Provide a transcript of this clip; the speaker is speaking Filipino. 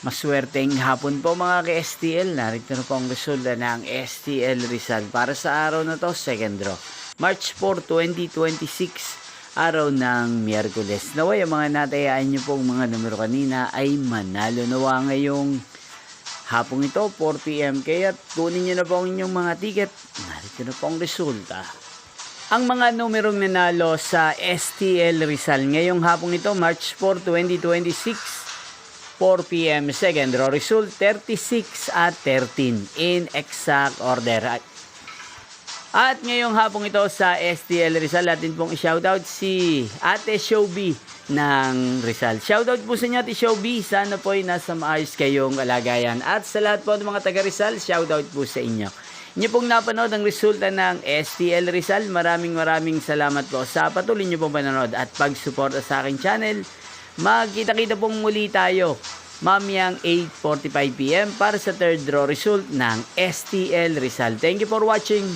Maswerteng hapon po mga ka-STL. Narito na po ang resulta ng STL Rizal para sa araw na to, second draw. March 4, 2026, araw ng Miyerkules. Naway ang mga natayaan nyo pong mga numero kanina ay manalo nawa ngayong hapong ito, 4 PM. Kaya kunin nyo na po ang inyong mga ticket. Narito na po ang resulta. Ang mga numerong nanalo sa STL Rizal ngayong hapong ito, March 4, 2026, 4 PM, second draw result 36 at 13 in exact order. At ngayong hapong ito sa STL Rizal, natin pong i-shoutout si Ate Showbie ng Rizal. Shoutout po sa inyo Ate Showbie, sana po ay nasa maayos kayong kalagayan. At sa lahat po ng mga taga Rizal, shoutout po sa inyo. Inyo pong napanood ang resulta ng STL Rizal. Maraming salamat po sa patuloy nyo pong panonood at pagsuporta sa aking channel. Magkita-kita pong muli tayo mamayang 8:45 PM para sa third draw result ng STL Rizal. Thank you for watching.